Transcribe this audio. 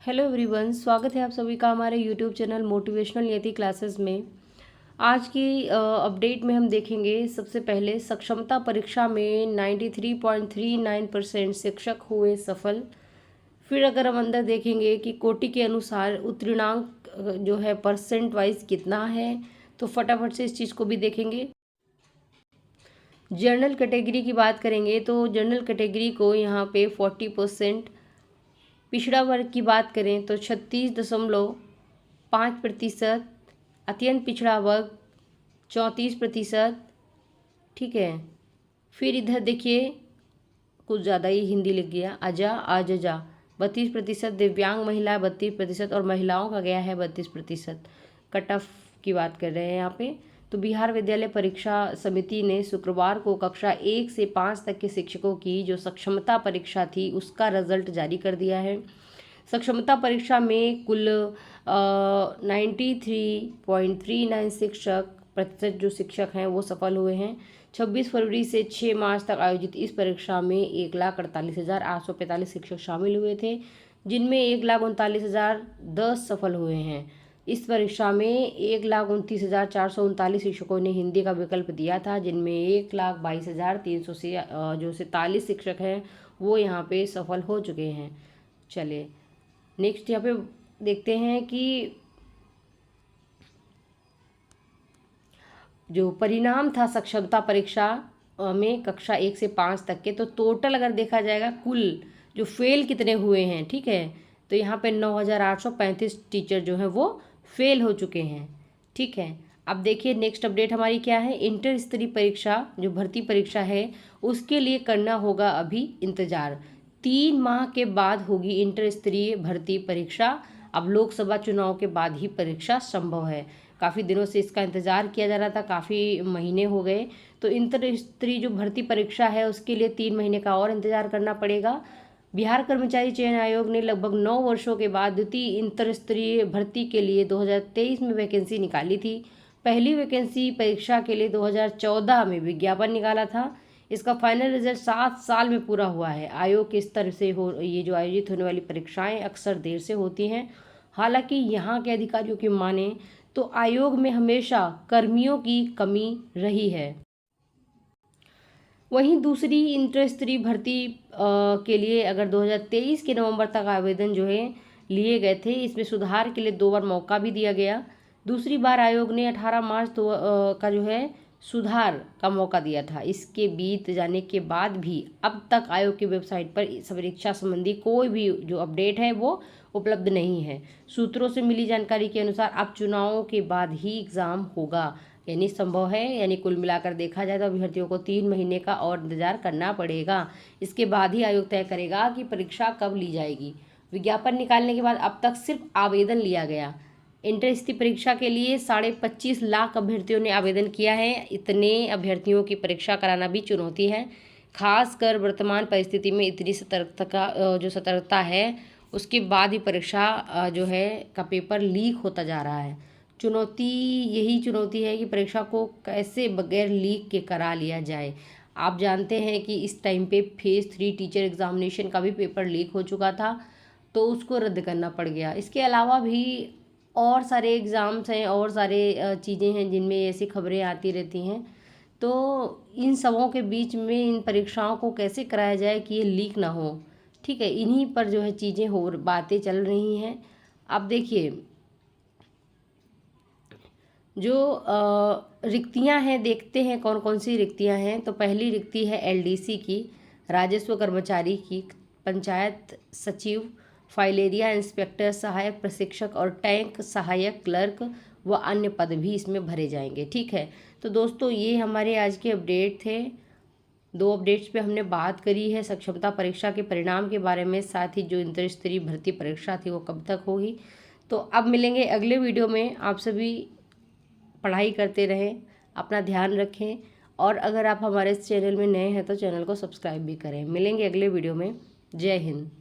Hello everyone, स्वागत है आप सभी का हमारे यूट्यूब चैनल मोटिवेशनल नियति क्लासेस में। आज की अपडेट में हम देखेंगे सबसे पहले सक्षमता परीक्षा में 93.39% शिक्षक हुए सफल। फिर अगर हम अंदर देखेंगे कि कोटि के अनुसार उत्तीर्णांक जो है परसेंट वाइज कितना है, तो फटाफट से इस चीज़ को भी देखेंगे। जनरल कैटेगरी की बात करेंगे तो जनरल कैटेगरी को यहाँ पे 40%, पिछड़ा वर्ग की बात करें तो 36.5%, अत्यंत पिछड़ा वर्ग 34%। ठीक है, फिर इधर देखिए कुछ ज़्यादा ही हिंदी लिख गया, अजा आजजा 32%, दिव्यांग महिला 32% और महिलाओं का गया है 32%। कट ऑफ की बात कर रहे हैं यहाँ पे। तो बिहार विद्यालय परीक्षा समिति ने शुक्रवार को कक्षा 1 से 5 तक के शिक्षकों की जो सक्षमता परीक्षा थी उसका रिजल्ट जारी कर दिया है। सक्षमता परीक्षा में कुल 93.39 प्रतिशत जो शिक्षक हैं वो सफल हुए हैं। 26 फरवरी से 6 मार्च तक आयोजित इस परीक्षा में 1,48,845 शिक्षक शामिल हुए थे, जिनमें 1,39,010 सफल हुए हैं। इस परीक्षा में 1,29,439 शिक्षकों ने हिंदी का विकल्प दिया था, जिनमें 1,22,300 से जो 47 शिक्षक हैं वो यहाँ पे सफल हो चुके हैं। चलिए नेक्स्ट यहाँ पे देखते हैं कि जो परिणाम था सक्षमता परीक्षा में कक्षा 1 से 5 तक के, तो टोटल अगर देखा जाएगा कुल जो फेल कितने हुए हैं, ठीक है, तो यहाँ पे 9,835 टीचर जो हैं वो फेल हो चुके हैं। ठीक है, अब देखिए नेक्स्ट अपडेट हमारी क्या है। इंटर स्तरीय परीक्षा जो भर्ती परीक्षा है उसके लिए करना होगा अभी इंतज़ार। 3 माह के बाद होगी इंटर स्तरीय भर्ती परीक्षा। अब लोकसभा चुनाव के बाद ही परीक्षा संभव है। काफ़ी दिनों से इसका इंतज़ार किया जा रहा था, काफ़ी महीने हो गए। तो इंटर स्तरीय जो भर्ती परीक्षा है उसके लिए 3 महीने का और इंतज़ार करना पड़ेगा। बिहार कर्मचारी चयन आयोग ने लगभग 9 वर्षों के बाद द्वितीय इंटर स्तरीय भर्ती के लिए 2023 में वैकेंसी निकाली थी। पहली वैकेंसी परीक्षा के लिए 2014 में विज्ञापन निकाला था। इसका फाइनल रिजल्ट 7 साल में पूरा हुआ है। आयोग के स्तर से ये जो आयोजित होने वाली परीक्षाएं अक्सर देर से होती हैं। हालांकि यहाँ के अधिकारियों की माने तो आयोग में हमेशा कर्मियों की कमी रही है। वहीं दूसरी इंटर स्तरीय भर्ती के लिए अगर 2023 के नवंबर तक आवेदन जो है लिए गए थे, इसमें सुधार के लिए 2 बार मौका भी दिया गया। दूसरी बार आयोग ने 18 मार्च का जो है सुधार का मौका दिया था। इसके बीत जाने के बाद भी अब तक आयोग की वेबसाइट पर इस परीक्षा संबंधी कोई भी जो अपडेट है वो उपलब्ध नहीं है। सूत्रों से मिली जानकारी के अनुसार अब चुनावों के बाद ही एग्ज़ाम होगा, यानी संभव है। यानी कुल मिलाकर देखा जाए तो अभ्यर्थियों को 3 महीने का और इंतजार करना पड़ेगा। इसके बाद ही आयोग तय करेगा कि परीक्षा कब ली जाएगी। विज्ञापन निकालने के बाद अब तक सिर्फ आवेदन लिया गया। इंटर स्तरीय परीक्षा के लिए 25.5 लाख अभ्यर्थियों ने आवेदन किया है। इतने अभ्यर्थियों की परीक्षा कराना भी चुनौती है, खासकर वर्तमान परिस्थिति में इतनी सतर्कता है उसके बाद ही परीक्षा जो है का पेपर लीक होता जा रहा है। यही चुनौती है कि परीक्षा को कैसे बगैर लीक के करा लिया जाए। आप जानते हैं कि इस टाइम पे फेज़ 3 टीचर एग्जामिनेशन का भी पेपर लीक हो चुका था, तो उसको रद्द करना पड़ गया। इसके अलावा भी और सारे एग्ज़ाम्स हैं और सारे चीज़ें हैं जिनमें ऐसी खबरें आती रहती हैं। तो इन सबों के बीच में इन परीक्षाओं को कैसे कराया जाए कि ये लीक ना हो, ठीक है, इन्हीं पर जो है चीज़ें बातें चल रही हैं। अब देखिए जो रिक्तियां हैं, देखते हैं कौन कौन सी रिक्तियां हैं। तो पहली रिक्ति है एलडीसी की, राजस्व कर्मचारी की, पंचायत सचिव, फाइलेरिया इंस्पेक्टर, सहायक प्रशिक्षक और टैंक सहायक क्लर्क व अन्य पद भी इसमें भरे जाएंगे। ठीक है, तो दोस्तों ये हमारे आज के अपडेट थे। 2 अपडेट्स पे हमने बात करी है सक्षमता परीक्षा के परिणाम के बारे में, साथ ही जो इंटर स्तरीय भर्ती परीक्षा थी वो कब तक होगी। तो अब मिलेंगे अगले वीडियो में। आप सभी पढ़ाई करते रहें, अपना ध्यान रखें, और अगर आप हमारे इस चैनल में नए हैं तो चैनल को सब्सक्राइब भी करें। मिलेंगे अगले वीडियो में। जय हिंद।